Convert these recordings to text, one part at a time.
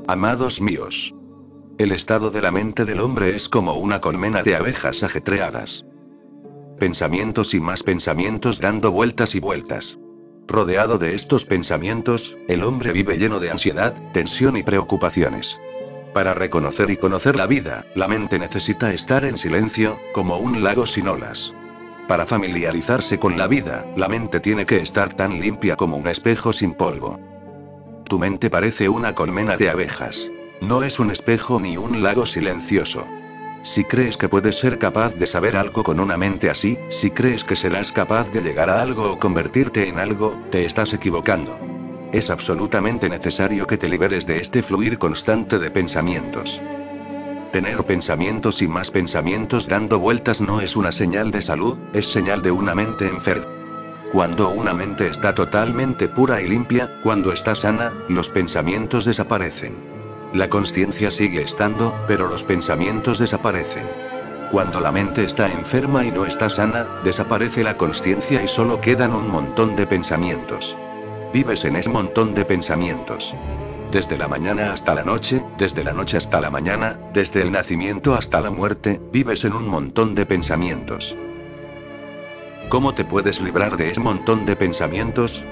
Amados míos, el estado de la mente del hombre es como una colmena de abejas ajetreadas. Pensamientos y más pensamientos dando vueltas y vueltas. Rodeado de estos pensamientos, el hombre vive lleno de ansiedad, tensión y preocupaciones. Para reconocer y conocer la vida, la mente necesita estar en silencio, como un lago sin olas. Para familiarizarse con la vida, la mente tiene que estar tan limpia como un espejo sin polvo. Tu mente parece una colmena de abejas. No es un espejo ni un lago silencioso. Si crees que puedes ser capaz de saber algo con una mente así, si crees que serás capaz de llegar a algo o convertirte en algo, te estás equivocando. Es absolutamente necesario que te liberes de este fluir constante de pensamientos. Tener pensamientos y más pensamientos dando vueltas no es una señal de salud, es señal de una mente enferma. Cuando una mente está totalmente pura y limpia, cuando está sana, los pensamientos desaparecen. La consciencia sigue estando, pero los pensamientos desaparecen. Cuando la mente está enferma y no está sana, desaparece la consciencia y solo quedan un montón de pensamientos. Vives en ese montón de pensamientos. Desde la mañana hasta la noche, desde la noche hasta la mañana, desde el nacimiento hasta la muerte, vives en un montón de pensamientos. ¿Cómo te puedes librar de ese montón de pensamientos?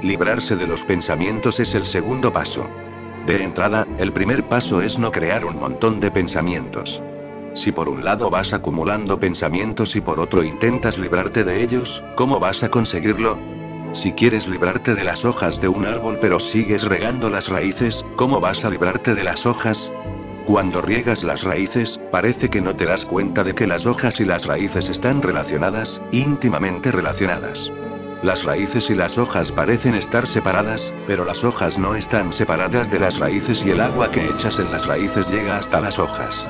Librarse de los pensamientos es el segundo paso. De entrada, el primer paso es no crear un montón de pensamientos. Si por un lado vas acumulando pensamientos y por otro intentas librarte de ellos, ¿cómo vas a conseguirlo? Si quieres librarte de las hojas de un árbol pero sigues regando las raíces, ¿cómo vas a librarte de las hojas? Cuando riegas las raíces, parece que no te das cuenta de que las hojas y las raíces están relacionadas, íntimamente relacionadas. Las raíces y las hojas parecen estar separadas, pero las hojas no están separadas de las raíces y el agua que echas en las raíces llega hasta las hojas.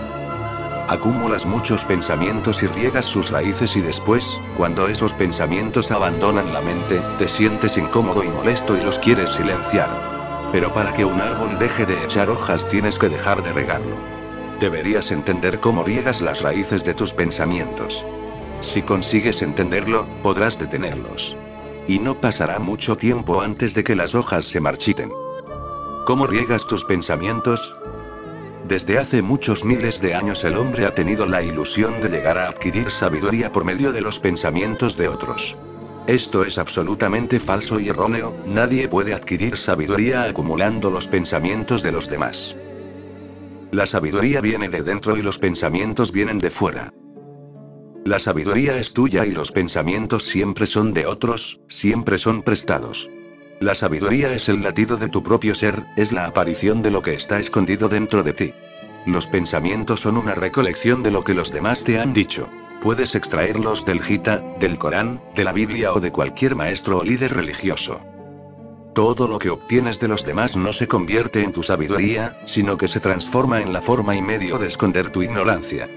Acumulas muchos pensamientos y riegas sus raíces y después, cuando esos pensamientos abandonan la mente, te sientes incómodo y molesto y los quieres silenciar. Pero para que un árbol deje de echar hojas tienes que dejar de regarlo. Deberías entender cómo riegas las raíces de tus pensamientos. Si consigues entenderlo, podrás detenerlos. Y no pasará mucho tiempo antes de que las hojas se marchiten. ¿Cómo riegas tus pensamientos? Desde hace muchos miles de años el hombre ha tenido la ilusión de llegar a adquirir sabiduría por medio de los pensamientos de otros. Esto es absolutamente falso y erróneo, nadie puede adquirir sabiduría acumulando los pensamientos de los demás. La sabiduría viene de dentro y los pensamientos vienen de fuera. La sabiduría es tuya y los pensamientos siempre son de otros, siempre son prestados. La sabiduría es el latido de tu propio ser, es la aparición de lo que está escondido dentro de ti. Los pensamientos son una recolección de lo que los demás te han dicho. Puedes extraerlos del Gita, del Corán, de la Biblia o de cualquier maestro o líder religioso. Todo lo que obtienes de los demás no se convierte en tu sabiduría, sino que se transforma en la forma y medio de esconder tu ignorancia.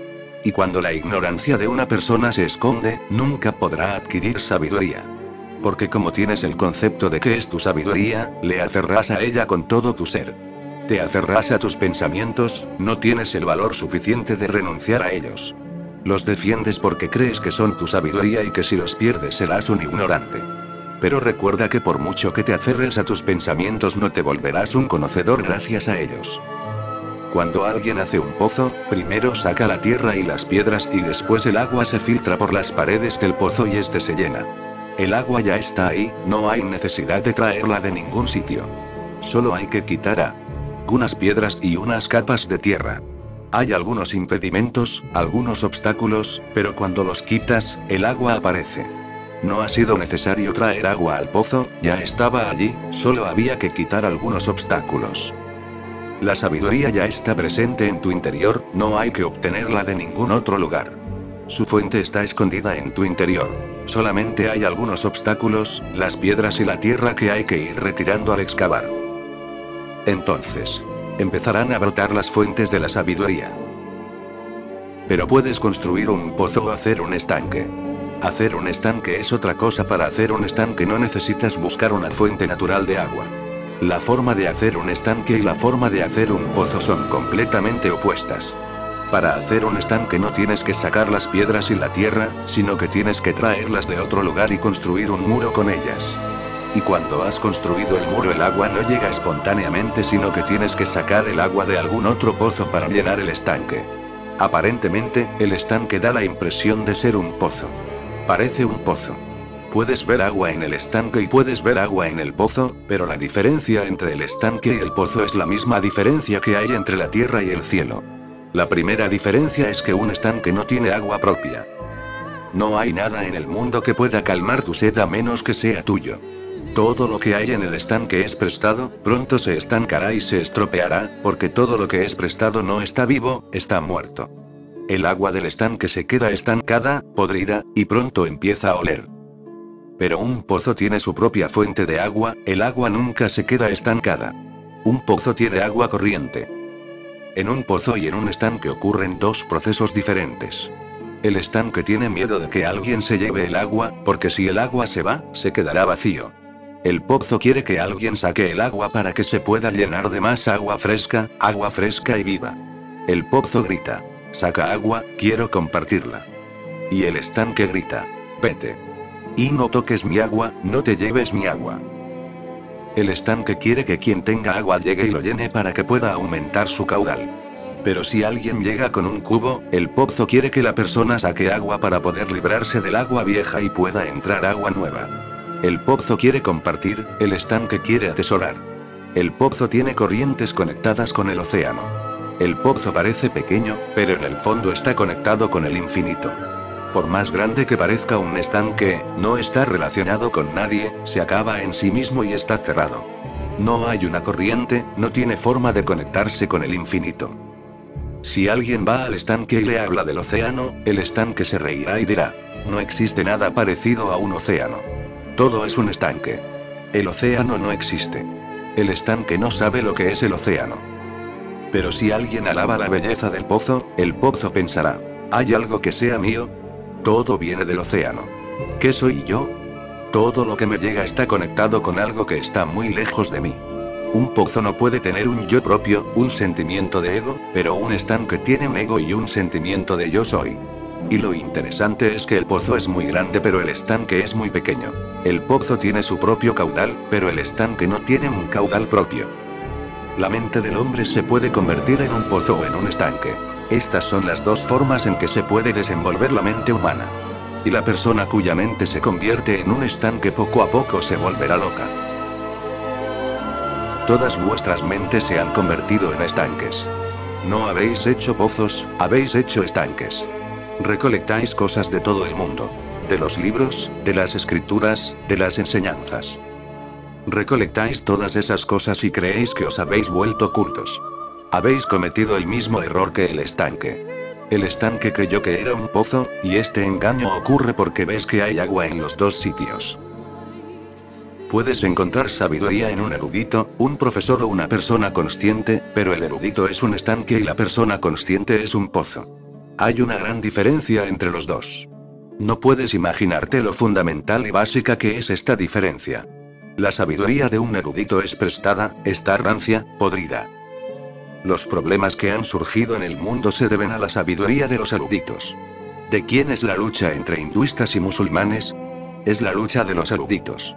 Y cuando la ignorancia de una persona se esconde, nunca podrá adquirir sabiduría. Porque como tienes el concepto de qué es tu sabiduría, le aferras a ella con todo tu ser. Te aferras a tus pensamientos, no tienes el valor suficiente de renunciar a ellos. Los defiendes porque crees que son tu sabiduría y que si los pierdes serás un ignorante. Pero recuerda que por mucho que te aferres a tus pensamientos no te volverás un conocedor gracias a ellos. Cuando alguien hace un pozo, primero saca la tierra y las piedras y después el agua se filtra por las paredes del pozo y este se llena. El agua ya está ahí, no hay necesidad de traerla de ningún sitio. Solo hay que quitar algunas piedras y unas capas de tierra. Hay algunos impedimentos, algunos obstáculos, pero cuando los quitas, el agua aparece. No ha sido necesario traer agua al pozo, ya estaba allí, solo había que quitar algunos obstáculos. La sabiduría ya está presente en tu interior, no hay que obtenerla de ningún otro lugar. Su fuente está escondida en tu interior. Solamente hay algunos obstáculos, las piedras y la tierra que hay que ir retirando al excavar. Entonces, empezarán a brotar las fuentes de la sabiduría. Pero puedes construir un pozo o hacer un estanque. Hacer un estanque es otra cosa. Para hacer un estanque no necesitas buscar una fuente natural de agua. La forma de hacer un estanque y la forma de hacer un pozo son completamente opuestas. Para hacer un estanque no tienes que sacar las piedras y la tierra, sino que tienes que traerlas de otro lugar y construir un muro con ellas. Y cuando has construido el muro el agua no llega espontáneamente sino que tienes que sacar el agua de algún otro pozo para llenar el estanque. Aparentemente, el estanque da la impresión de ser un pozo. Parece un pozo. Puedes ver agua en el estanque y puedes ver agua en el pozo, pero la diferencia entre el estanque y el pozo es la misma diferencia que hay entre la tierra y el cielo. La primera diferencia es que un estanque no tiene agua propia. No hay nada en el mundo que pueda calmar tu sed a menos que sea tuyo. Todo lo que hay en el estanque es prestado, pronto se estancará y se estropeará, porque todo lo que es prestado no está vivo, está muerto. El agua del estanque se queda estancada, podrida, y pronto empieza a oler. Pero un pozo tiene su propia fuente de agua, el agua nunca se queda estancada. Un pozo tiene agua corriente. En un pozo y en un estanque ocurren dos procesos diferentes. El estanque tiene miedo de que alguien se lleve el agua, porque si el agua se va, se quedará vacío. El pozo quiere que alguien saque el agua para que se pueda llenar de más agua fresca y viva. El pozo grita: saca agua, quiero compartirla. Y el estanque grita: vete. Y no toques mi agua, no te lleves mi agua. El estanque quiere que quien tenga agua llegue y lo llene para que pueda aumentar su caudal. Pero si alguien llega con un cubo, el pozo quiere que la persona saque agua para poder librarse del agua vieja y pueda entrar agua nueva. El pozo quiere compartir, el estanque quiere atesorar. El pozo tiene corrientes conectadas con el océano. El pozo parece pequeño, pero en el fondo está conectado con el infinito. Por más grande que parezca un estanque, no está relacionado con nadie, se acaba en sí mismo y está cerrado. No hay una corriente, no tiene forma de conectarse con el infinito. Si alguien va al estanque y le habla del océano, el estanque se reirá y dirá: no existe nada parecido a un océano. Todo es un estanque. El océano no existe. El estanque no sabe lo que es el océano. Pero si alguien alaba la belleza del pozo, el pozo pensará: ¿hay algo que sea mío? Todo viene del océano. ¿Qué soy yo? Todo lo que me llega está conectado con algo que está muy lejos de mí. Un pozo no puede tener un yo propio, un sentimiento de ego, pero un estanque tiene un ego y un sentimiento de yo soy. Y lo interesante es que el pozo es muy grande pero el estanque es muy pequeño. El pozo tiene su propio caudal, pero el estanque no tiene un caudal propio. La mente del hombre se puede convertir en un pozo o en un estanque. Estas son las dos formas en que se puede desenvolver la mente humana. Y la persona cuya mente se convierte en un estanque poco a poco se volverá loca. Todas vuestras mentes se han convertido en estanques. No habéis hecho pozos, habéis hecho estanques. Recolectáis cosas de todo el mundo. De los libros, de las escrituras, de las enseñanzas. Recolectáis todas esas cosas y creéis que os habéis vuelto cultos. Habéis cometido el mismo error que el estanque. El estanque creyó que era un pozo, y este engaño ocurre porque ves que hay agua en los dos sitios. Puedes encontrar sabiduría en un erudito, un profesor o una persona consciente, pero el erudito es un estanque y la persona consciente es un pozo. Hay una gran diferencia entre los dos. No puedes imaginarte lo fundamental y básica que es esta diferencia. La sabiduría de un erudito es prestada, está rancia, podrida. Los problemas que han surgido en el mundo se deben a la sabiduría de los eruditos. ¿De quién es la lucha entre hinduistas y musulmanes? Es la lucha de los eruditos.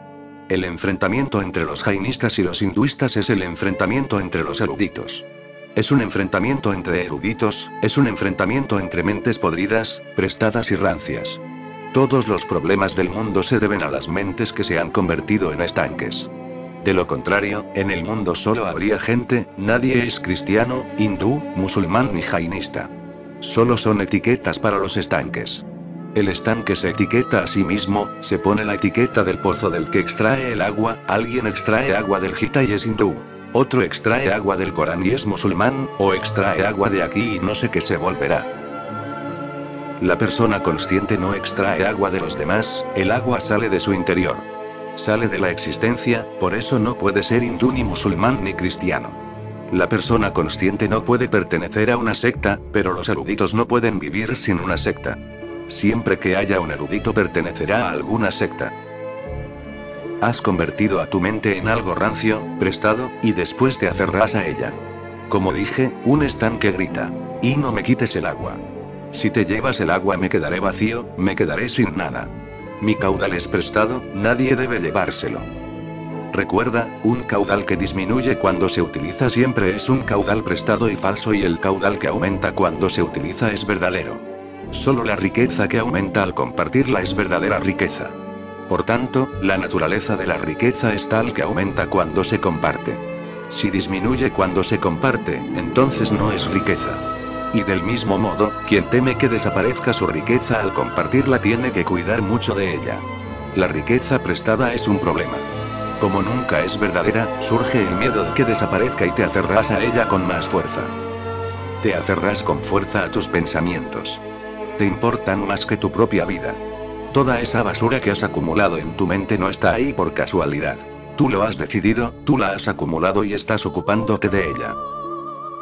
El enfrentamiento entre los jainistas y los hinduistas es el enfrentamiento entre los eruditos. Es un enfrentamiento entre eruditos, es un enfrentamiento entre mentes podridas, prestadas y rancias. Todos los problemas del mundo se deben a las mentes que se han convertido en estanques. De lo contrario, en el mundo solo habría gente, nadie es cristiano, hindú, musulmán ni jainista. Solo son etiquetas para los estanques. El estanque se etiqueta a sí mismo, se pone la etiqueta del pozo del que extrae el agua, alguien extrae agua del Gita y es hindú. Otro extrae agua del Corán y es musulmán, o extrae agua de aquí y no sé qué se volverá. La persona consciente no extrae agua de los demás, el agua sale de su interior. Sale de la existencia, por eso no puede ser hindú ni musulmán ni cristiano. La persona consciente no puede pertenecer a una secta, pero los eruditos no pueden vivir sin una secta. Siempre que haya un erudito pertenecerá a alguna secta. Has convertido a tu mente en algo rancio, prestado, y después te aferras a ella. Como dije, un estanque grita: y no me quites el agua. Si te llevas el agua me quedaré vacío, me quedaré sin nada. Mi caudal es prestado, nadie debe llevárselo. Recuerda, un caudal que disminuye cuando se utiliza siempre es un caudal prestado y falso, y el caudal que aumenta cuando se utiliza es verdadero. Solo la riqueza que aumenta al compartirla es verdadera riqueza. Por tanto, la naturaleza de la riqueza es tal que aumenta cuando se comparte. Si disminuye cuando se comparte, entonces no es riqueza. Y del mismo modo, quien teme que desaparezca su riqueza al compartirla tiene que cuidar mucho de ella. La riqueza prestada es un problema. Como nunca es verdadera, surge el miedo de que desaparezca y te aferras a ella con más fuerza. Te aferras con fuerza a tus pensamientos. Te importan más que tu propia vida. Toda esa basura que has acumulado en tu mente no está ahí por casualidad. Tú lo has decidido, tú la has acumulado y estás ocupándote de ella.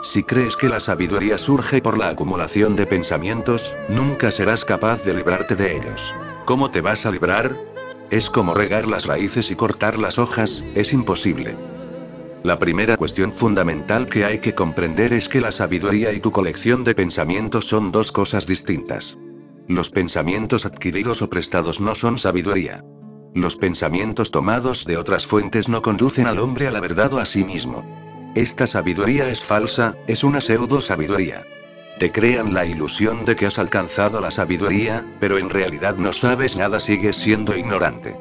Si crees que la sabiduría surge por la acumulación de pensamientos, nunca serás capaz de librarte de ellos. ¿Cómo te vas a librar? Es como regar las raíces y cortar las hojas, es imposible. La primera cuestión fundamental que hay que comprender es que la sabiduría y tu colección de pensamientos son dos cosas distintas. Los pensamientos adquiridos o prestados no son sabiduría. Los pensamientos tomados de otras fuentes no conducen al hombre a la verdad o a sí mismo. Esta sabiduría es falsa, es una pseudo-sabiduría. Te crean la ilusión de que has alcanzado la sabiduría, pero en realidad no sabes nada, sigues siendo ignorante.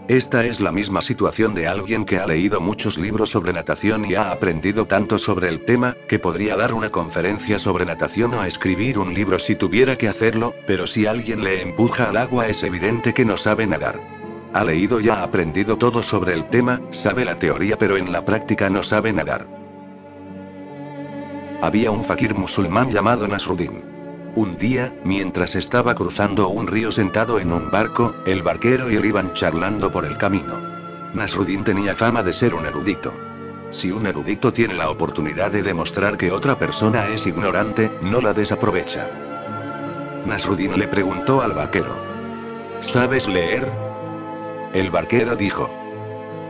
Esta es la misma situación de alguien que ha leído muchos libros sobre natación y ha aprendido tanto sobre el tema, que podría dar una conferencia sobre natación o escribir un libro si tuviera que hacerlo, pero si alguien le empuja al agua es evidente que no sabe nadar. Ha leído y ha aprendido todo sobre el tema, sabe la teoría pero en la práctica no sabe nadar. Había un fakir musulmán llamado Nasruddin. Un día, mientras estaba cruzando un río sentado en un barco, el barquero y él iban charlando por el camino. Nasruddin tenía fama de ser un erudito. Si un erudito tiene la oportunidad de demostrar que otra persona es ignorante, no la desaprovecha. Nasruddin le preguntó al barquero: ¿sabes leer? El barquero dijo: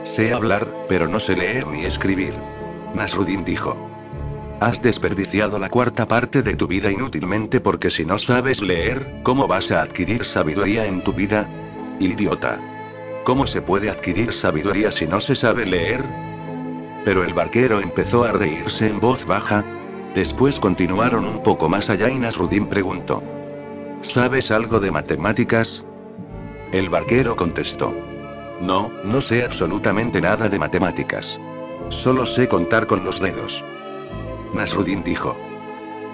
sé hablar, pero no sé leer ni escribir. Nasruddin dijo: has desperdiciado la cuarta parte de tu vida inútilmente, porque si no sabes leer, ¿cómo vas a adquirir sabiduría en tu vida? Idiota. ¿Cómo se puede adquirir sabiduría si no se sabe leer? Pero el barquero empezó a reírse en voz baja. Después continuaron un poco más allá y Nasruddin preguntó: ¿sabes algo de matemáticas? El barquero contestó: no, no sé absolutamente nada de matemáticas. Solo sé contar con los dedos. Nasruddin dijo: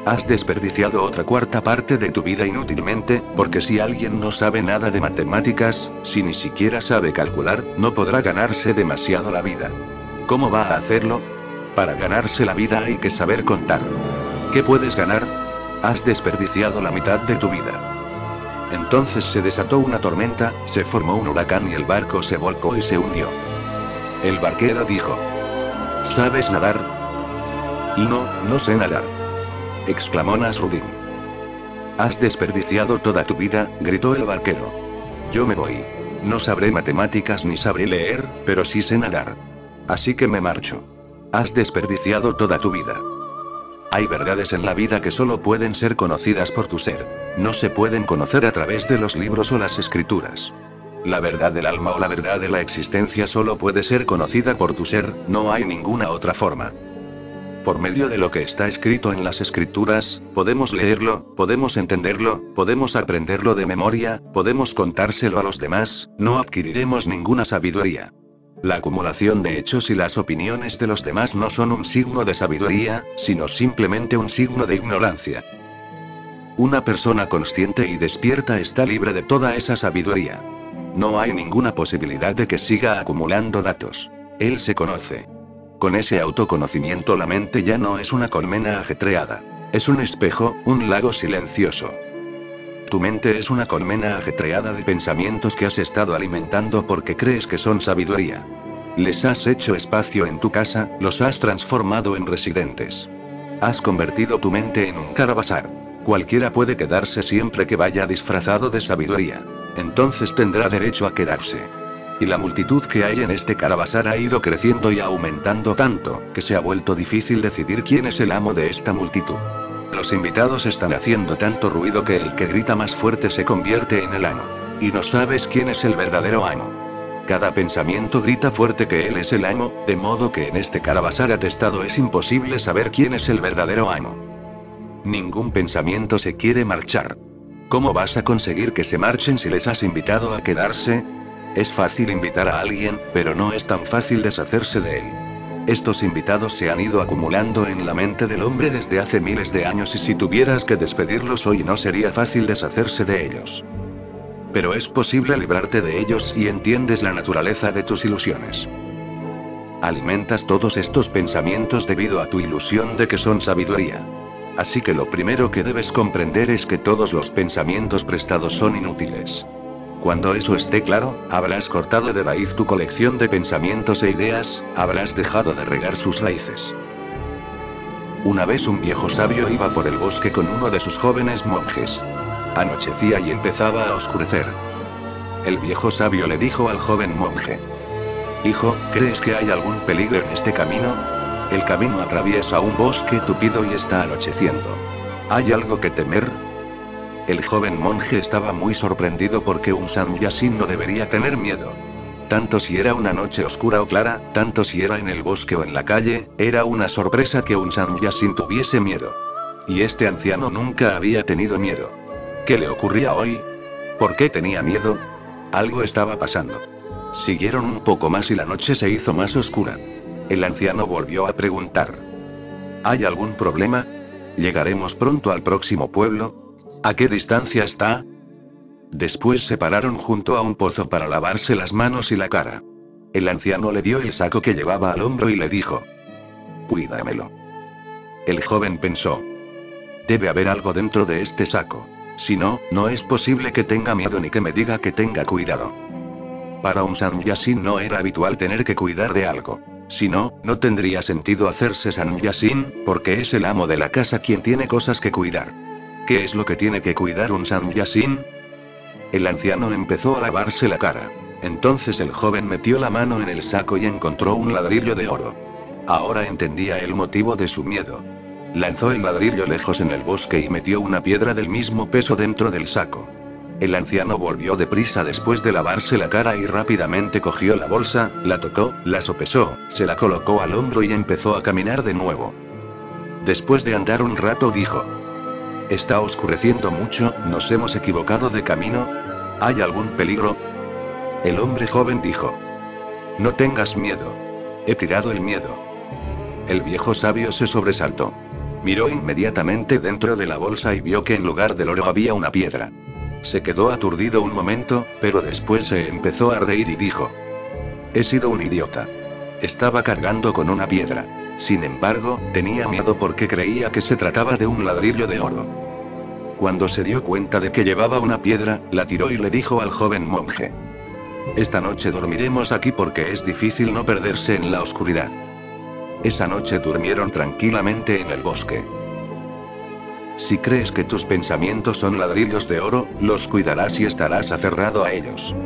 has desperdiciado otra cuarta parte de tu vida inútilmente, porque si alguien no sabe nada de matemáticas, si ni siquiera sabe calcular, no podrá ganarse demasiado la vida. ¿Cómo va a hacerlo? Para ganarse la vida hay que saber contar. ¿Qué puedes ganar? Has desperdiciado la mitad de tu vida. Entonces se desató una tormenta, se formó un huracán y el barco se volcó y se hundió. El barquero dijo: ¿sabes nadar? Y no, no sé nadar. Exclamó Nasruddin. Has desperdiciado toda tu vida, gritó el barquero. Yo me voy. No sabré matemáticas ni sabré leer, pero sí sé nadar. Así que me marcho. Has desperdiciado toda tu vida. Hay verdades en la vida que solo pueden ser conocidas por tu ser. No se pueden conocer a través de los libros o las escrituras. La verdad del alma o la verdad de la existencia solo puede ser conocida por tu ser, no hay ninguna otra forma. Por medio de lo que está escrito en las escrituras, podemos leerlo, podemos entenderlo, podemos aprenderlo de memoria, podemos contárselo a los demás, no adquiriremos ninguna sabiduría. La acumulación de hechos y las opiniones de los demás no son un signo de sabiduría, sino simplemente un signo de ignorancia. Una persona consciente y despierta está libre de toda esa sabiduría. No hay ninguna posibilidad de que siga acumulando datos. Él se conoce. Con ese autoconocimiento la mente ya no es una colmena ajetreada. Es un espejo, un lago silencioso. Tu mente es una colmena ajetreada de pensamientos que has estado alimentando porque crees que son sabiduría. Les has hecho espacio en tu casa, los has transformado en residentes. Has convertido tu mente en un carabasar. Cualquiera puede quedarse siempre que vaya disfrazado de sabiduría. Entonces tendrá derecho a quedarse. Y la multitud que hay en este carabasar ha ido creciendo y aumentando tanto, que se ha vuelto difícil decidir quién es el amo de esta multitud. Los invitados están haciendo tanto ruido que el que grita más fuerte se convierte en el amo. Y no sabes quién es el verdadero amo. Cada pensamiento grita fuerte que él es el amo, de modo que en este Carabasar atestado es imposible saber quién es el verdadero amo. Ningún pensamiento se quiere marchar. ¿Cómo vas a conseguir que se marchen si les has invitado a quedarse? Es fácil invitar a alguien, pero no es tan fácil deshacerse de él. Estos invitados se han ido acumulando en la mente del hombre desde hace miles de años y si tuvieras que despedirlos hoy no sería fácil deshacerse de ellos. Pero es posible librarte de ellos y entiendes la naturaleza de tus ilusiones. Alimentas todos estos pensamientos debido a tu ilusión de que son sabiduría. Así que lo primero que debes comprender es que todos los pensamientos prestados son inútiles. Cuando eso esté claro, habrás cortado de raíz tu colección de pensamientos e ideas, habrás dejado de regar sus raíces. Una vez un viejo sabio iba por el bosque con uno de sus jóvenes monjes. Anochecía y empezaba a oscurecer. El viejo sabio le dijo al joven monje: «Hijo, ¿crees que hay algún peligro en este camino? El camino atraviesa un bosque tupido y está anocheciendo. ¿Hay algo que temer?». El joven monje estaba muy sorprendido porque un sannyasin no debería tener miedo. Tanto si era una noche oscura o clara, tanto si era en el bosque o en la calle, era una sorpresa que un sannyasin tuviese miedo. Y este anciano nunca había tenido miedo. ¿Qué le ocurría hoy? ¿Por qué tenía miedo? Algo estaba pasando. Siguieron un poco más y la noche se hizo más oscura. El anciano volvió a preguntar: ¿hay algún problema? ¿Llegaremos pronto al próximo pueblo? ¿A qué distancia está? Después se pararon junto a un pozo para lavarse las manos y la cara. El anciano le dio el saco que llevaba al hombro y le dijo: «Cuídamelo». El joven pensó: «Debe haber algo dentro de este saco. Si no, no es posible que tenga miedo ni que me diga que tenga cuidado». Para un sannyasin no era habitual tener que cuidar de algo. Si no, no tendría sentido hacerse sannyasin, porque es el amo de la casa quien tiene cosas que cuidar. ¿Qué es lo que tiene que cuidar un sannyasin? El anciano empezó a lavarse la cara. Entonces el joven metió la mano en el saco y encontró un ladrillo de oro. Ahora entendía el motivo de su miedo. Lanzó el ladrillo lejos en el bosque y metió una piedra del mismo peso dentro del saco. El anciano volvió deprisa después de lavarse la cara y rápidamente cogió la bolsa, la tocó, la sopesó, se la colocó al hombro y empezó a caminar de nuevo. Después de andar un rato dijo: «Está oscureciendo mucho, ¿nos hemos equivocado de camino? ¿Hay algún peligro?». El hombre joven dijo: «No tengas miedo. He tirado el miedo». El viejo sabio se sobresaltó. Miró inmediatamente dentro de la bolsa y vio que en lugar del oro había una piedra. Se quedó aturdido un momento, pero después se empezó a reír y dijo: «He sido un idiota. Estaba cargando con una piedra. Sin embargo, tenía miedo porque creía que se trataba de un ladrillo de oro». Cuando se dio cuenta de que llevaba una piedra, la tiró y le dijo al joven monje: «Esta noche dormiremos aquí porque es difícil no perderse en la oscuridad». Esa noche durmieron tranquilamente en el bosque. Si crees que tus pensamientos son ladrillos de oro, los cuidarás y estarás aferrado a ellos.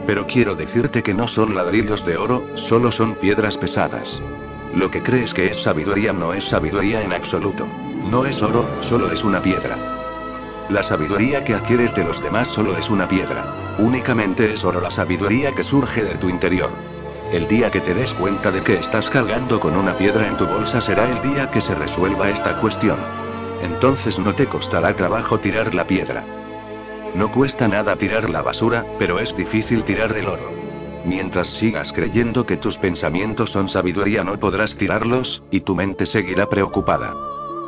Pero quiero decirte que no son ladrillos de oro, solo son piedras pesadas. Lo que crees que es sabiduría no es sabiduría en absoluto. No es oro, solo es una piedra. La sabiduría que adquieres de los demás solo es una piedra. Únicamente es oro la sabiduría que surge de tu interior. El día que te des cuenta de que estás cargando con una piedra en tu bolsa será el día que se resuelva esta cuestión. Entonces no te costará trabajo tirar la piedra. No cuesta nada tirar la basura, pero es difícil tirar el oro. Mientras sigas creyendo que tus pensamientos son sabiduría no podrás tirarlos, y tu mente seguirá preocupada.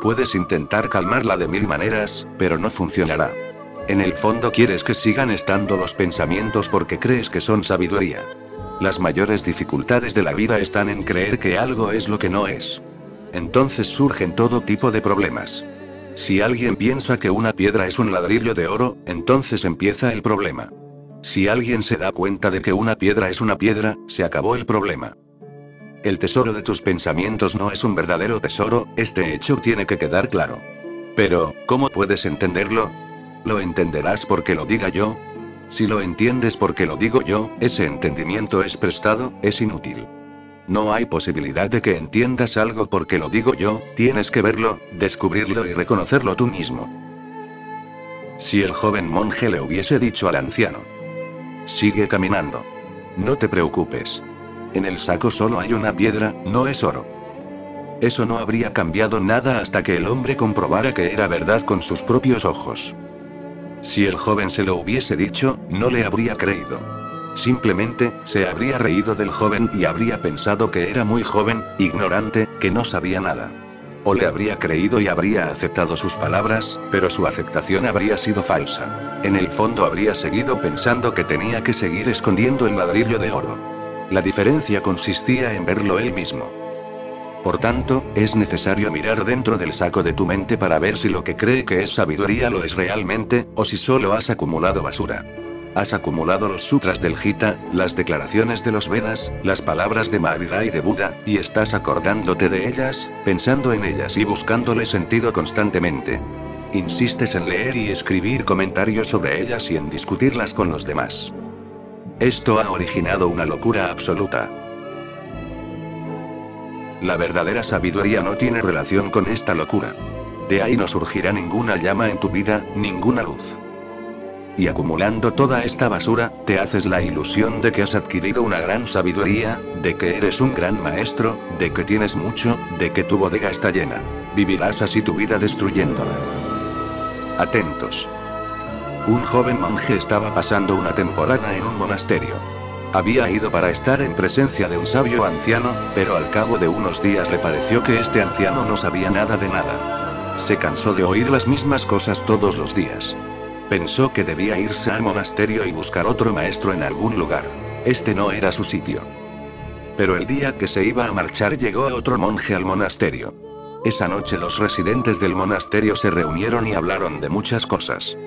Puedes intentar calmarla de 1000 maneras, pero no funcionará. En el fondo quieres que sigan estando los pensamientos porque crees que son sabiduría. Las mayores dificultades de la vida están en creer que algo es lo que no es. Entonces surgen todo tipo de problemas. Si alguien piensa que una piedra es un ladrillo de oro, entonces empieza el problema. Si alguien se da cuenta de que una piedra es una piedra, se acabó el problema. El tesoro de tus pensamientos no es un verdadero tesoro, este hecho tiene que quedar claro. Pero, ¿cómo puedes entenderlo? ¿Lo entenderás porque lo diga yo? Si lo entiendes porque lo digo yo, ese entendimiento es prestado, es inútil. No hay posibilidad de que entiendas algo porque lo digo yo, tienes que verlo, descubrirlo y reconocerlo tú mismo. Si el joven monje le hubiese dicho al anciano: «Sigue caminando. No te preocupes. En el saco solo hay una piedra, no es oro. Eso no habría cambiado nada hasta que el hombre comprobara que era verdad con sus propios ojos. Si el joven se lo hubiese dicho, no le habría creído. Simplemente, se habría reído del joven y habría pensado que era muy joven, ignorante, que no sabía nada. O le habría creído y habría aceptado sus palabras, pero su aceptación habría sido falsa. En el fondo habría seguido pensando que tenía que seguir escondiendo el ladrillo de oro. La diferencia consistía en verlo él mismo. Por tanto, es necesario mirar dentro del saco de tu mente para ver si lo que cree que es sabiduría lo es realmente, o si solo has acumulado basura. Has acumulado los sutras del Gita, las declaraciones de los Vedas, las palabras de Mahavira y de Buda, y estás acordándote de ellas, pensando en ellas y buscándole sentido constantemente. Insistes en leer y escribir comentarios sobre ellas y en discutirlas con los demás. Esto ha originado una locura absoluta. La verdadera sabiduría no tiene relación con esta locura. De ahí no surgirá ninguna llama en tu vida, ninguna luz. Y acumulando toda esta basura, te haces la ilusión de que has adquirido una gran sabiduría, de que eres un gran maestro, de que tienes mucho, de que tu bodega está llena. Vivirás así tu vida destruyéndola. Atentos. Un joven monje estaba pasando una temporada en un monasterio. Había ido para estar en presencia de un sabio anciano, pero al cabo de unos días le pareció que este anciano no sabía nada de nada. Se cansó de oír las mismas cosas todos los días. Pensó que debía irse al monasterio y buscar otro maestro en algún lugar. Este no era su sitio. Pero el día que se iba a marchar llegó otro monje al monasterio. Esa noche los residentes del monasterio se reunieron y hablaron de muchas cosas.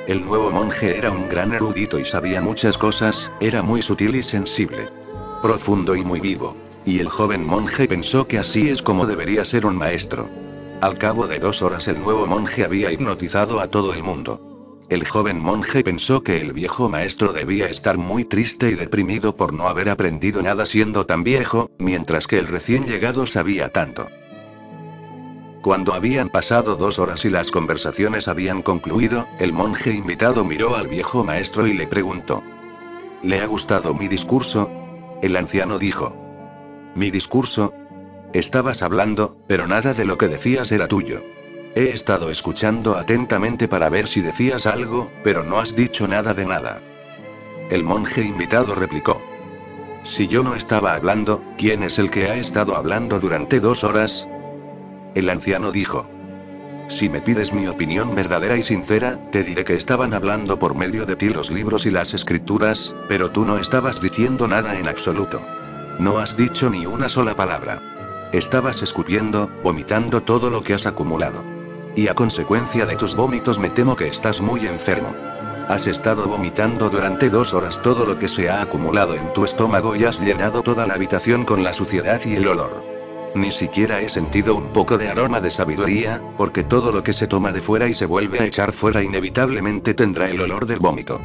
El nuevo monje era un gran erudito y sabía muchas cosas, era muy sutil y sensible. Profundo y muy vivo. Y el joven monje pensó que así es como debería ser un maestro. Al cabo de 2 horas el nuevo monje había hipnotizado a todo el mundo. El joven monje pensó que el viejo maestro debía estar muy triste y deprimido por no haber aprendido nada siendo tan viejo, mientras que el recién llegado sabía tanto. Cuando habían pasado 2 horas y las conversaciones habían concluido, el monje invitado miró al viejo maestro y le preguntó: ¿Le ha gustado mi discurso? El anciano dijo: ¿Mi discurso? Estabas hablando, pero nada de lo que decías era tuyo. He estado escuchando atentamente para ver si decías algo, pero no has dicho nada de nada. El monje invitado replicó: Si yo no estaba hablando, ¿quién es el que ha estado hablando durante 2 horas? El anciano dijo: Si me pides mi opinión verdadera y sincera, te diré que estaban hablando por medio de ti los libros y las escrituras, pero tú no estabas diciendo nada en absoluto. No has dicho ni una sola palabra. Estabas escupiendo, vomitando todo lo que has acumulado. Y a consecuencia de tus vómitos me temo que estás muy enfermo. Has estado vomitando durante 2 horas todo lo que se ha acumulado en tu estómago y has llenado toda la habitación con la suciedad y el olor. Ni siquiera he sentido un poco de aroma de sabiduría, porque todo lo que se toma de fuera y se vuelve a echar fuera inevitablemente tendrá el olor del vómito.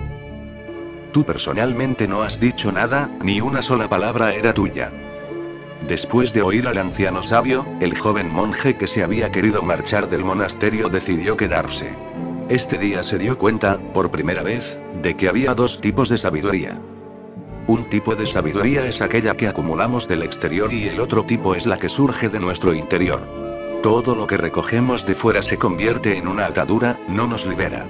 Tú personalmente no has dicho nada, ni una sola palabra era tuya. Después de oír al anciano sabio, el joven monje que se había querido marchar del monasterio decidió quedarse. Este día se dio cuenta, por primera vez, de que había 2 tipos de sabiduría. Un tipo de sabiduría es aquella que acumulamos del exterior y el otro tipo es la que surge de nuestro interior. Todo lo que recogemos de fuera se convierte en una atadura, no nos libera.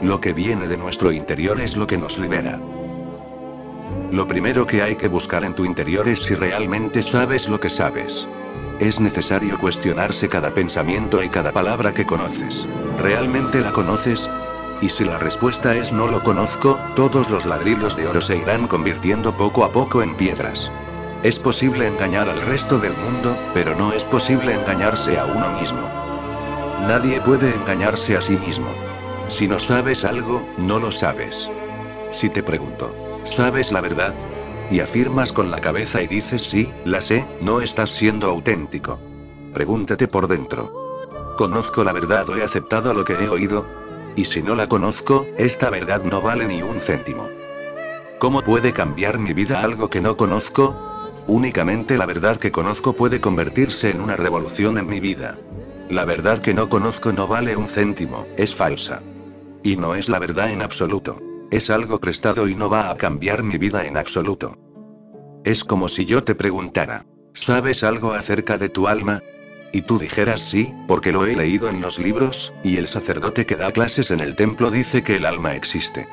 Lo que viene de nuestro interior es lo que nos libera. Lo primero que hay que buscar en tu interior es si realmente sabes lo que sabes. Es necesario cuestionarse cada pensamiento y cada palabra que conoces. ¿Realmente la conoces? Y si la respuesta es no lo conozco, todos los ladrillos de oro se irán convirtiendo poco a poco en piedras. Es posible engañar al resto del mundo, pero no es posible engañarse a uno mismo. Nadie puede engañarse a sí mismo. Si no sabes algo, no lo sabes. Si te pregunto: ¿sabes la verdad? Y afirmas con la cabeza y dices sí, la sé, no estás siendo auténtico. Pregúntate por dentro: ¿conozco la verdad o he aceptado lo que he oído? Y si no la conozco, esta verdad no vale ni un céntimo. ¿Cómo puede cambiar mi vida algo que no conozco? Únicamente la verdad que conozco puede convertirse en una revolución en mi vida. La verdad que no conozco no vale un céntimo, es falsa. Y no es la verdad en absoluto. Es algo prestado y no va a cambiar mi vida en absoluto. Es como si yo te preguntara, ¿sabes algo acerca de tu alma? Y tú dijeras sí, porque lo he leído en los libros, y el sacerdote que da clases en el templo dice que el alma existe.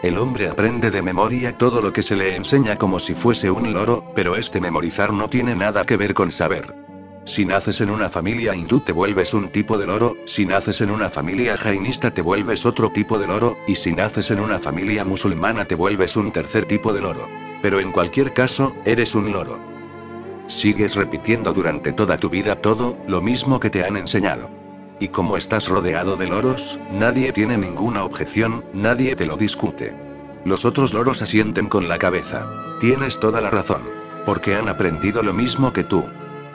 El hombre aprende de memoria todo lo que se le enseña como si fuese un loro, pero este memorizar no tiene nada que ver con saber. Si naces en una familia hindú te vuelves un tipo de loro, si naces en una familia jainista te vuelves otro tipo de loro, y si naces en una familia musulmana te vuelves un tercer tipo de loro. Pero en cualquier caso, eres un loro. Sigues repitiendo durante toda tu vida todo, lo mismo que te han enseñado. Y como estás rodeado de loros, nadie tiene ninguna objeción, nadie te lo discute. Los otros loros asienten con la cabeza. Tienes toda la razón. Porque han aprendido lo mismo que tú.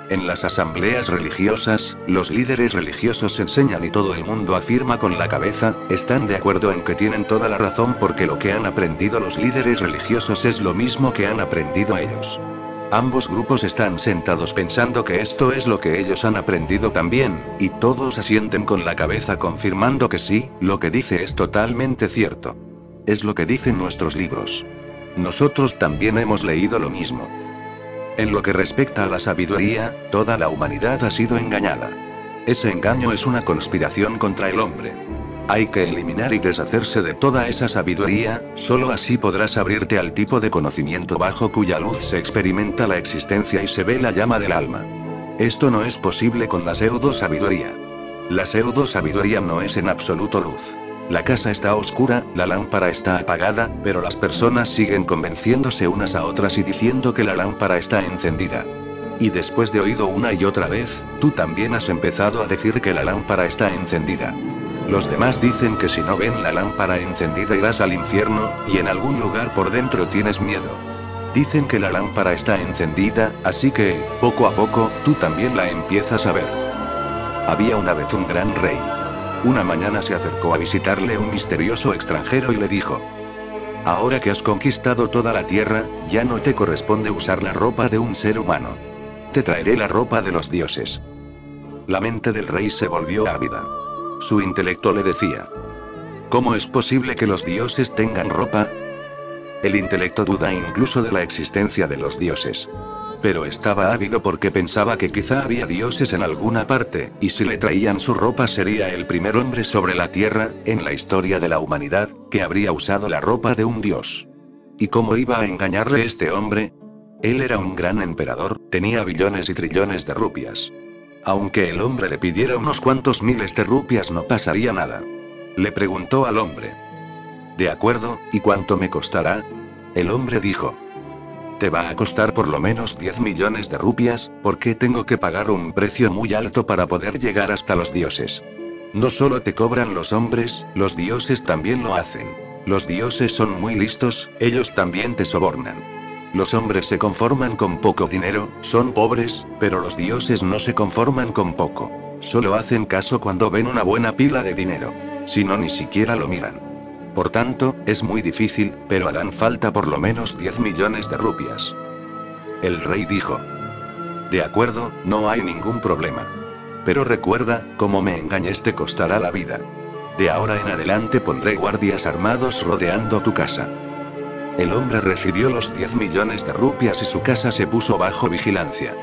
En las asambleas religiosas, los líderes religiosos enseñan y todo el mundo afirma con la cabeza, están de acuerdo en que tienen toda la razón porque lo que han aprendido los líderes religiosos es lo mismo que han aprendido ellos. Ambos grupos están sentados pensando que esto es lo que ellos han aprendido también, y todos asienten con la cabeza confirmando que sí, lo que dice es totalmente cierto. Es lo que dicen nuestros libros. Nosotros también hemos leído lo mismo. En lo que respecta a la sabiduría, toda la humanidad ha sido engañada. Ese engaño es una conspiración contra el hombre. Hay que eliminar y deshacerse de toda esa sabiduría, solo así podrás abrirte al tipo de conocimiento bajo cuya luz se experimenta la existencia y se ve la llama del alma. Esto no es posible con la pseudo-sabiduría. La pseudo-sabiduría no es en absoluto luz. La casa está oscura, la lámpara está apagada, pero las personas siguen convenciéndose unas a otras y diciendo que la lámpara está encendida. Y después de oído una y otra vez, tú también has empezado a decir que la lámpara está encendida. Los demás dicen que si no ven la lámpara encendida irás al infierno, y en algún lugar por dentro tienes miedo. Dicen que la lámpara está encendida, así que, poco a poco, tú también la empiezas a ver. Había una vez un gran rey. Una mañana se acercó a visitarle un misterioso extranjero y le dijo: ahora que has conquistado toda la tierra, ya no te corresponde usar la ropa de un ser humano. Te traeré la ropa de los dioses. La mente del rey se volvió ávida. Su intelecto le decía: ¿cómo es posible que los dioses tengan ropa? El intelecto duda incluso de la existencia de los dioses. Pero estaba ávido porque pensaba que quizá había dioses en alguna parte, y si le traían su ropa sería el primer hombre sobre la tierra, en la historia de la humanidad, que habría usado la ropa de un dios. ¿Y cómo iba a engañarle este hombre? Él era un gran emperador, tenía billones y trillones de rupias. Aunque el hombre le pidiera unos cuantos miles de rupias no pasaría nada. Le preguntó al hombre: de acuerdo, ¿y cuánto me costará? El hombre dijo: te va a costar por lo menos 10 millones de rupias, porque tengo que pagar un precio muy alto para poder llegar hasta los dioses. No solo te cobran los hombres, los dioses también lo hacen. Los dioses son muy listos, ellos también te sobornan. Los hombres se conforman con poco dinero, son pobres, pero los dioses no se conforman con poco. Solo hacen caso cuando ven una buena pila de dinero. Si no, ni siquiera lo miran. Por tanto, es muy difícil, pero harán falta por lo menos 10 millones de rupias. El rey dijo: de acuerdo, no hay ningún problema. Pero recuerda, como me engañes te costará la vida. De ahora en adelante pondré guardias armados rodeando tu casa. El hombre recibió los 10 millones de rupias y su casa se puso bajo vigilancia.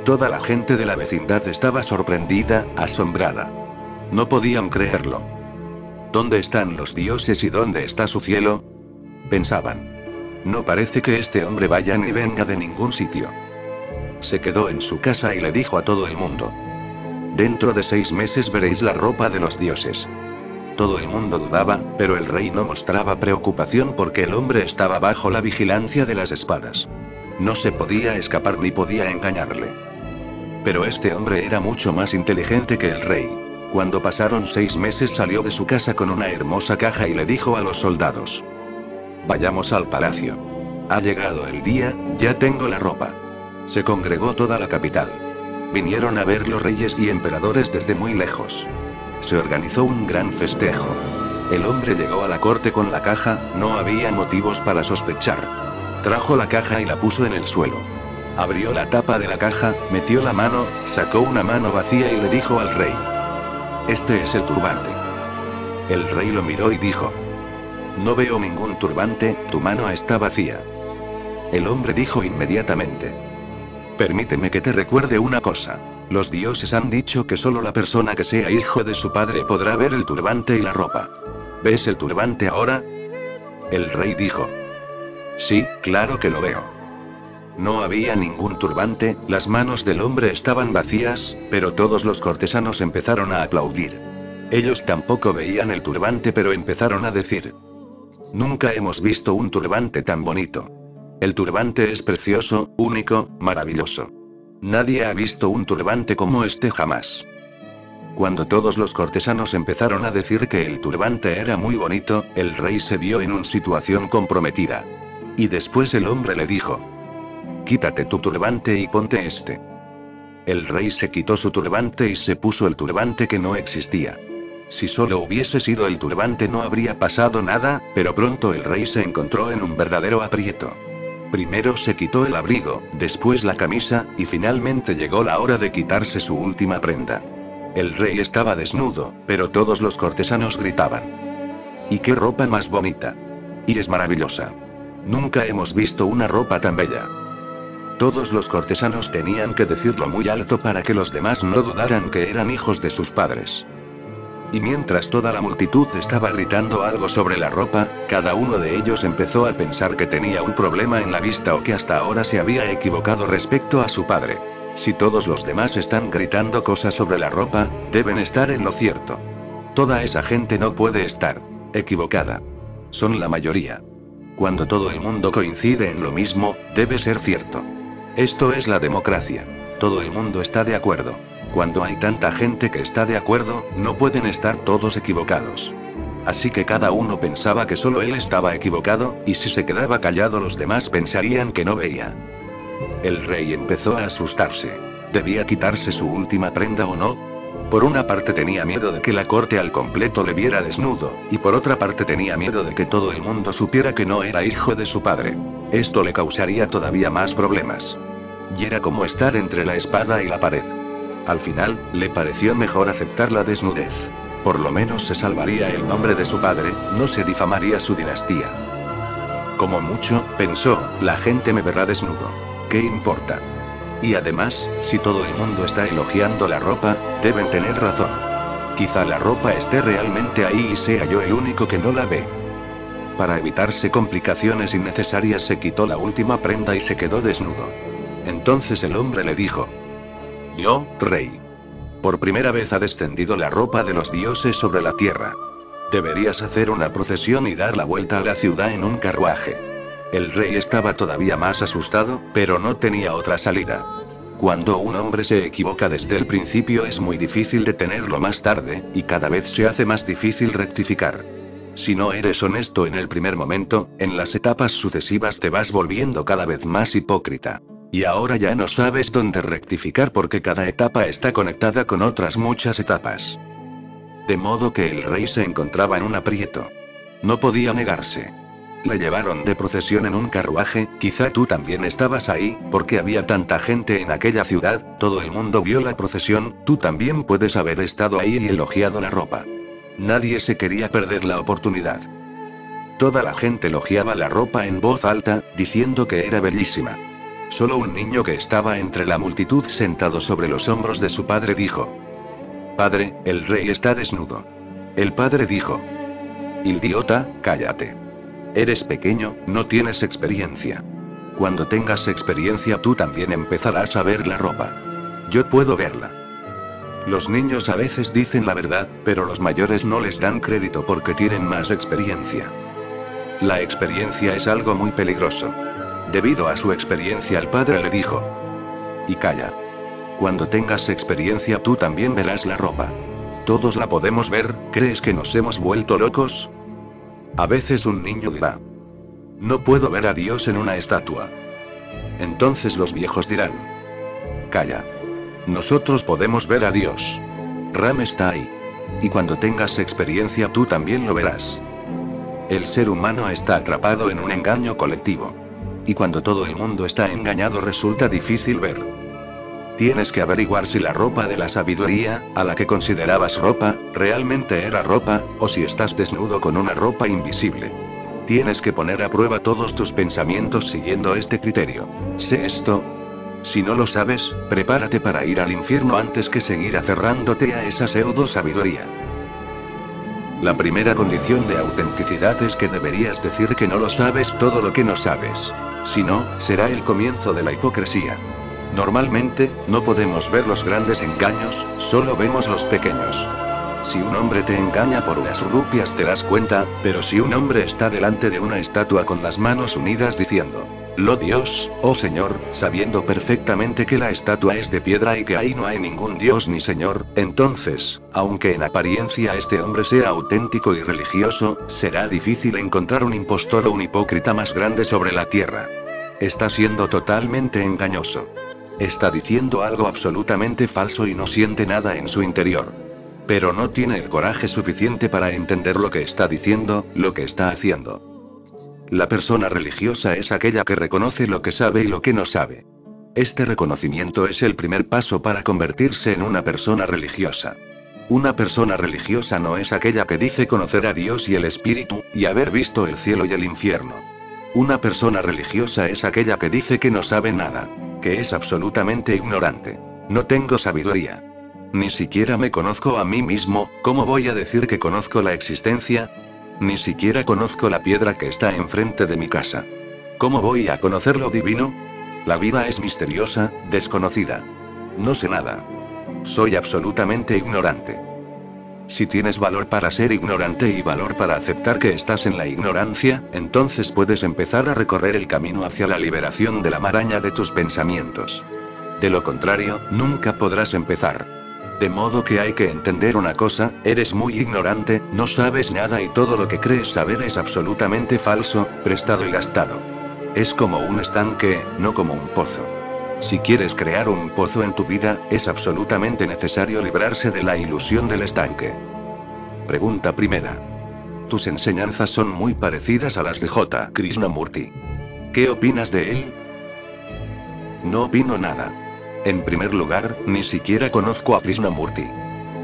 Toda la gente de la vecindad estaba sorprendida, asombrada. No podían creerlo. ¿Dónde están los dioses y dónde está su cielo? Pensaban. No parece que este hombre vaya ni venga de ningún sitio. Se quedó en su casa y le dijo a todo el mundo: dentro de 6 meses veréis la ropa de los dioses. Todo el mundo dudaba, pero el rey no mostraba preocupación porque el hombre estaba bajo la vigilancia de las espadas. No se podía escapar ni podía engañarle. Pero este hombre era mucho más inteligente que el rey. Cuando pasaron 6 meses salió de su casa con una hermosa caja y le dijo a los soldados: vayamos al palacio. Ha llegado el día, ya tengo la ropa. Se congregó toda la capital. Vinieron a ver los reyes y emperadores desde muy lejos. Se organizó un gran festejo. El hombre llegó a la corte con la caja, no había motivos para sospechar. Trajo la caja y la puso en el suelo. Abrió la tapa de la caja, metió la mano, sacó una mano vacía y le dijo al rey: este es el turbante. El rey lo miró y dijo: no veo ningún turbante, tu mano está vacía. El hombre dijo inmediatamente. Permíteme que te recuerde una cosa. Los dioses han dicho que solo la persona que sea hijo de su padre podrá ver el turbante y la ropa. ¿Ves el turbante ahora? El rey dijo. Sí, claro que lo veo. No había ningún turbante, las manos del hombre estaban vacías, pero todos los cortesanos empezaron a aplaudir. Ellos tampoco veían el turbante, pero empezaron a decir. Nunca hemos visto un turbante tan bonito. El turbante es precioso, único, maravilloso. Nadie ha visto un turbante como este jamás. Cuando todos los cortesanos empezaron a decir que el turbante era muy bonito, el rey se vio en una situación comprometida. Y después el hombre le dijo. Quítate tu turbante y ponte este. El rey se quitó su turbante y se puso el turbante que no existía. Si solo hubiese sido el turbante no habría pasado nada, pero pronto el rey se encontró en un verdadero aprieto. Primero se quitó el abrigo, después la camisa, y finalmente llegó la hora de quitarse su última prenda. El rey estaba desnudo, pero todos los cortesanos gritaban. ¡Y qué ropa más bonita! Y es maravillosa. Nunca hemos visto una ropa tan bella. Todos los cortesanos tenían que decirlo muy alto para que los demás no dudaran que eran hijos de sus padres. Y mientras toda la multitud estaba gritando algo sobre la ropa, cada uno de ellos empezó a pensar que tenía un problema en la vista o que hasta ahora se había equivocado respecto a su padre. Si todos los demás están gritando cosas sobre la ropa, deben estar en lo cierto. Toda esa gente no puede estar equivocada. Son la mayoría. Cuando todo el mundo coincide en lo mismo, debe ser cierto. Esto es la democracia. Todo el mundo está de acuerdo. Cuando hay tanta gente que está de acuerdo, no pueden estar todos equivocados. Así que cada uno pensaba que solo él estaba equivocado, y si se quedaba callado los demás pensarían que no veía. El rey empezó a asustarse. ¿Debía quitarse su última prenda o no? Por una parte tenía miedo de que la corte al completo le viera desnudo, y por otra parte tenía miedo de que todo el mundo supiera que no era hijo de su padre. Esto le causaría todavía más problemas. Y era como estar entre la espada y la pared. Al final, le pareció mejor aceptar la desnudez. Por lo menos se salvaría el nombre de su padre, no se difamaría su dinastía. Como mucho, pensó, la gente me verá desnudo. ¿Qué importa? Y además, si todo el mundo está elogiando la ropa, deben tener razón. Quizá la ropa esté realmente ahí y sea yo el único que no la ve. Para evitarse complicaciones innecesarias se quitó la última prenda y se quedó desnudo. Entonces el hombre le dijo. Yo, rey. Por primera vez ha descendido la ropa de los dioses sobre la tierra. Deberías hacer una procesión y dar la vuelta a la ciudad en un carruaje. El rey estaba todavía más asustado, pero no tenía otra salida. Cuando un hombre se equivoca desde el principio es muy difícil detenerlo más tarde, y cada vez se hace más difícil rectificar. Si no eres honesto en el primer momento, en las etapas sucesivas te vas volviendo cada vez más hipócrita. Y ahora ya no sabes dónde rectificar porque cada etapa está conectada con otras muchas etapas. De modo que el rey se encontraba en un aprieto. No podía negarse. Le llevaron de procesión en un carruaje, quizá tú también estabas ahí, porque había tanta gente en aquella ciudad, todo el mundo vio la procesión, tú también puedes haber estado ahí y elogiado la ropa. Nadie se quería perder la oportunidad. Toda la gente elogiaba la ropa en voz alta, diciendo que era bellísima. Solo un niño que estaba entre la multitud sentado sobre los hombros de su padre dijo: Padre, el rey está desnudo. El padre dijo: Idiota, cállate. Eres pequeño, no tienes experiencia. Cuando tengas experiencia tú también empezarás a ver la ropa. Yo puedo verla. Los niños a veces dicen la verdad, pero los mayores no les dan crédito porque tienen más experiencia. La experiencia es algo muy peligroso. Debido a su experiencia el padre le dijo: Y calla. Cuando tengas experiencia tú también verás la ropa. Todos la podemos ver, ¿crees que nos hemos vuelto locos? A veces un niño dirá: No puedo ver a Dios en una estatua. Entonces los viejos dirán: Calla. Nosotros podemos ver a Dios. Ram está ahí. Y cuando tengas experiencia tú también lo verás. El ser humano está atrapado en un engaño colectivo. Y cuando todo el mundo está engañado resulta difícil ver. Tienes que averiguar si la ropa de la sabiduría, a la que considerabas ropa, realmente era ropa, o si estás desnudo con una ropa invisible. Tienes que poner a prueba todos tus pensamientos siguiendo este criterio. ¿Sé esto? Si no lo sabes, prepárate para ir al infierno antes que seguir aferrándote a esa pseudo sabiduría. La primera condición de autenticidad es que deberías decir que no lo sabes todo lo que no sabes. Si no, será el comienzo de la hipocresía. Normalmente, no podemos ver los grandes engaños, solo vemos los pequeños. Si un hombre te engaña por unas rupias te das cuenta, pero si un hombre está delante de una estatua con las manos unidas diciendo, «Lo Dios, oh Señor», sabiendo perfectamente que la estatua es de piedra y que ahí no hay ningún Dios ni Señor, entonces, aunque en apariencia este hombre sea auténtico y religioso, será difícil encontrar un impostor o un hipócrita más grande sobre la tierra. Está siendo totalmente engañoso. Está diciendo algo absolutamente falso y no siente nada en su interior. Pero no tiene el coraje suficiente para entender lo que está diciendo, lo que está haciendo. La persona religiosa es aquella que reconoce lo que sabe y lo que no sabe. Este reconocimiento es el primer paso para convertirse en una persona religiosa. Una persona religiosa no es aquella que dice conocer a Dios y el Espíritu, y haber visto el cielo y el infierno. Una persona religiosa es aquella que dice que no sabe nada, que es absolutamente ignorante. No tengo sabiduría. Ni siquiera me conozco a mí mismo, ¿cómo voy a decir que conozco la existencia? Ni siquiera conozco la piedra que está enfrente de mi casa. ¿Cómo voy a conocer lo divino? La vida es misteriosa, desconocida. No sé nada. Soy absolutamente ignorante. Si tienes valor para ser ignorante y valor para aceptar que estás en la ignorancia, entonces puedes empezar a recorrer el camino hacia la liberación de la maraña de tus pensamientos. De lo contrario, nunca podrás empezar. De modo que hay que entender una cosa, eres muy ignorante, no sabes nada y todo lo que crees saber es absolutamente falso, prestado y gastado. Es como un estanque, no como un pozo. Si quieres crear un pozo en tu vida, es absolutamente necesario librarse de la ilusión del estanque. Pregunta primera. Tus enseñanzas son muy parecidas a las de J. Krishnamurti. ¿Qué opinas de él? No opino nada. En primer lugar, ni siquiera conozco a Krishnamurti.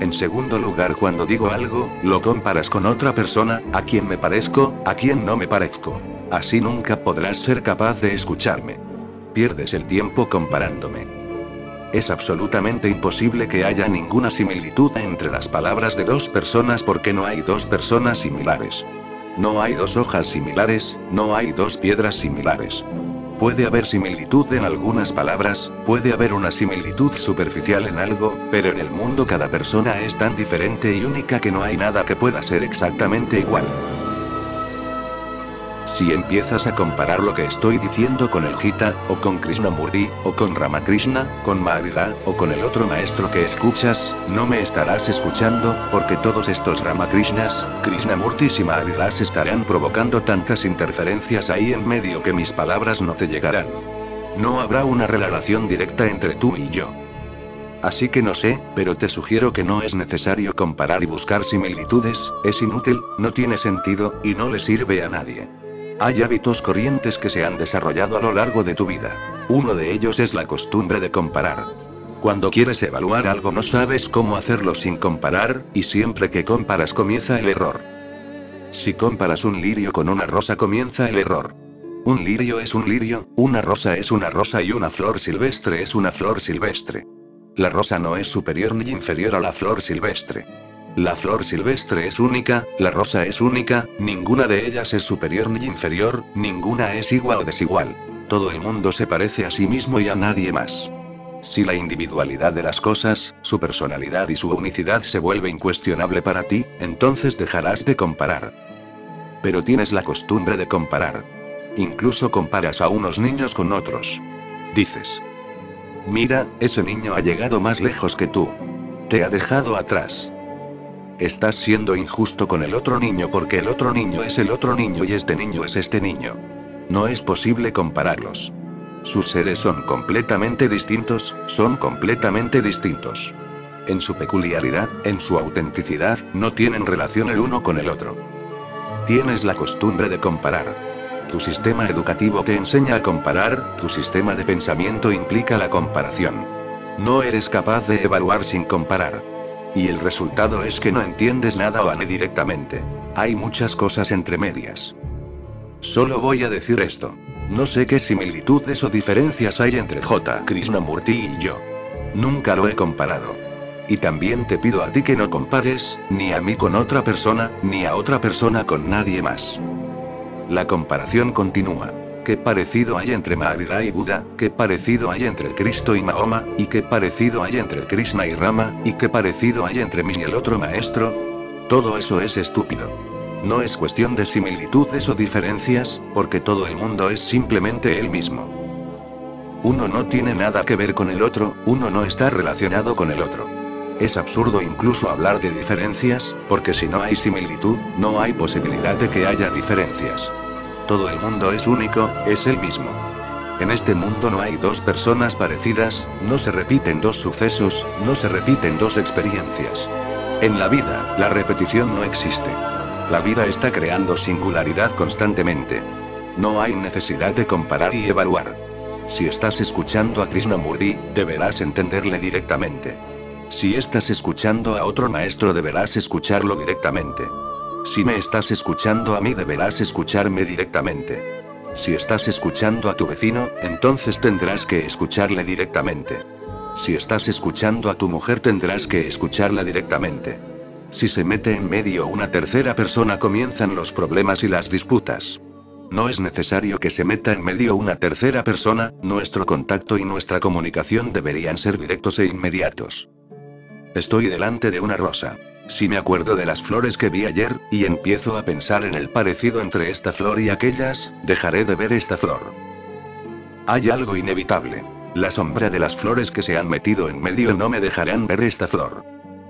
En segundo lugar, cuando digo algo, lo comparas con otra persona, a quien me parezco, a quien no me parezco. Así nunca podrás ser capaz de escucharme. Pierdes el tiempo comparándome. Es absolutamente imposible que haya ninguna similitud entre las palabras de dos personas porque no hay dos personas similares. No hay dos hojas similares, no hay dos piedras similares. Puede haber similitud en algunas palabras, puede haber una similitud superficial en algo, pero en el mundo cada persona es tan diferente y única que no hay nada que pueda ser exactamente igual. Si empiezas a comparar lo que estoy diciendo con el Gita, o con Krishnamurti, o con Ramakrishna, con Mahavira, o con el otro maestro que escuchas, no me estarás escuchando, porque todos estos Ramakrishnas, Krishnamurtis y Mahaviras estarán provocando tantas interferencias ahí en medio que mis palabras no te llegarán. No habrá una relación directa entre tú y yo. Así que no sé, pero te sugiero que no es necesario comparar y buscar similitudes, es inútil, no tiene sentido, y no le sirve a nadie. Hay hábitos corrientes que se han desarrollado a lo largo de tu vida. Uno de ellos es la costumbre de comparar. Cuando quieres evaluar algo no sabes cómo hacerlo sin comparar, y siempre que comparas comienza el error. Si comparas un lirio con una rosa comienza el error. Un lirio es un lirio, una rosa es una rosa y una flor silvestre es una flor silvestre. La rosa no es superior ni inferior a la flor silvestre. La flor silvestre es única, la rosa es única, ninguna de ellas es superior ni inferior, ninguna es igual o desigual. Todo el mundo se parece a sí mismo y a nadie más. Si la individualidad de las cosas, su personalidad y su unicidad se vuelve incuestionable para ti, entonces dejarás de comparar. Pero tienes la costumbre de comparar. Incluso comparas a unos niños con otros. Dices: mira, ese niño ha llegado más lejos que tú. Te ha dejado atrás. Estás siendo injusto con el otro niño porque el otro niño es el otro niño y este niño es este niño. No es posible compararlos. Sus seres son completamente distintos, son completamente distintos. En su peculiaridad, en su autenticidad, no tienen relación el uno con el otro. Tienes la costumbre de comparar. Tu sistema educativo te enseña a comparar, tu sistema de pensamiento implica la comparación. No eres capaz de evaluar sin comparar. Y el resultado es que no entiendes nada o ni directamente. Hay muchas cosas entre medias. Solo voy a decir esto. No sé qué similitudes o diferencias hay entre J. Krishnamurti y yo. Nunca lo he comparado. Y también te pido a ti que no compares, ni a mí con otra persona, ni a otra persona con nadie más. La comparación continúa. ¿Qué parecido hay entre Mahavira y Buda? ¿Qué parecido hay entre Cristo y Mahoma? ¿Y qué parecido hay entre Krishna y Rama? ¿Y qué parecido hay entre mí y el otro maestro? Todo eso es estúpido. No es cuestión de similitudes o diferencias, porque todo el mundo es simplemente él mismo. Uno no tiene nada que ver con el otro, uno no está relacionado con el otro. Es absurdo incluso hablar de diferencias, porque si no hay similitud, no hay posibilidad de que haya diferencias. Todo el mundo es único, es el mismo. En este mundo no hay dos personas parecidas, no se repiten dos sucesos, no se repiten dos experiencias. En la vida, la repetición no existe. La vida está creando singularidad constantemente. No hay necesidad de comparar y evaluar. Si estás escuchando a Krishnamurti, deberás entenderle directamente. Si estás escuchando a otro maestro, deberás escucharlo directamente. Si me estás escuchando a mí, deberás escucharme directamente. Si estás escuchando a tu vecino, entonces tendrás que escucharle directamente. Si estás escuchando a tu mujer, tendrás que escucharla directamente. Si se mete en medio una tercera persona, comienzan los problemas y las disputas. No es necesario que se meta en medio una tercera persona, nuestro contacto y nuestra comunicación deberían ser directos e inmediatos. Estoy delante de una rosa. Si me acuerdo de las flores que vi ayer, y empiezo a pensar en el parecido entre esta flor y aquellas, dejaré de ver esta flor. Hay algo inevitable. La sombra de las flores que se han metido en medio no me dejarán ver esta flor.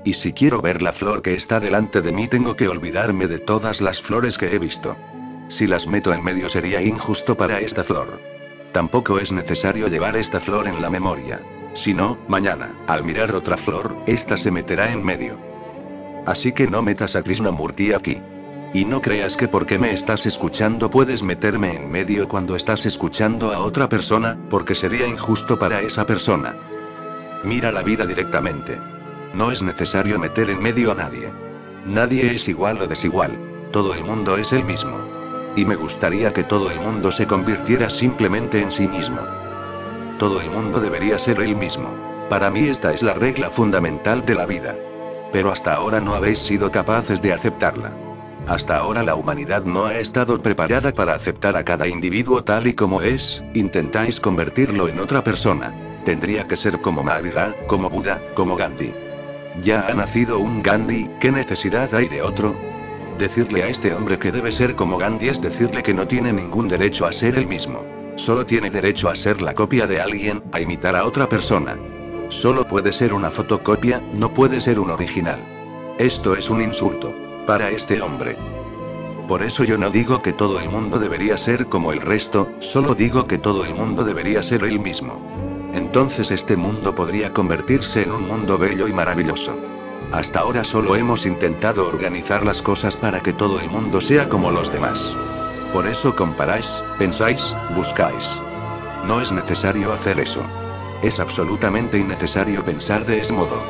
Y si quiero ver la flor que está delante de mí, tengo que olvidarme de todas las flores que he visto. Si las meto en medio sería injusto para esta flor. Tampoco es necesario llevar esta flor en la memoria. Si no, mañana, al mirar otra flor, esta se meterá en medio. Así que no metas a Krishnamurti aquí. Y no creas que porque me estás escuchando puedes meterme en medio cuando estás escuchando a otra persona, porque sería injusto para esa persona. Mira la vida directamente. No es necesario meter en medio a nadie. Nadie es igual o desigual. Todo el mundo es el mismo. Y me gustaría que todo el mundo se convirtiera simplemente en sí mismo. Todo el mundo debería ser él mismo. Para mí esta es la regla fundamental de la vida. Pero hasta ahora no habéis sido capaces de aceptarla. Hasta ahora la humanidad no ha estado preparada para aceptar a cada individuo tal y como es, intentáis convertirlo en otra persona. Tendría que ser como Mahavira, como Buda, como Gandhi. Ya ha nacido un Gandhi, ¿qué necesidad hay de otro? Decirle a este hombre que debe ser como Gandhi es decirle que no tiene ningún derecho a ser él mismo. Solo tiene derecho a ser la copia de alguien, a imitar a otra persona. Solo puede ser una fotocopia, no puede ser un original. Esto es un insulto para este hombre. Por eso yo no digo que todo el mundo debería ser como el resto, solo digo que todo el mundo debería ser él mismo. Entonces este mundo podría convertirse en un mundo bello y maravilloso. Hasta ahora solo hemos intentado organizar las cosas para que todo el mundo sea como los demás. Por eso comparáis, pensáis, buscáis. No es necesario hacer eso. Es absolutamente innecesario pensar de ese modo.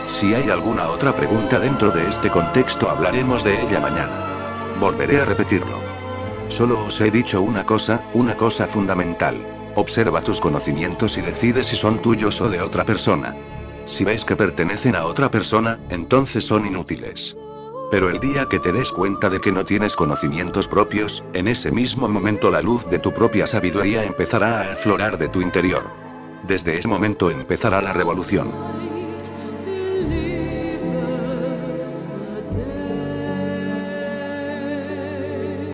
Si hay alguna otra pregunta dentro de este contexto, hablaremos de ella mañana. Volveré a repetirlo. Solo os he dicho una cosa fundamental. Observa tus conocimientos y decide si son tuyos o de otra persona. Si ves que pertenecen a otra persona, entonces son inútiles. Pero el día que te des cuenta de que no tienes conocimientos propios, en ese mismo momento la luz de tu propia sabiduría empezará a aflorar de tu interior. Desde ese momento empezará la revolución.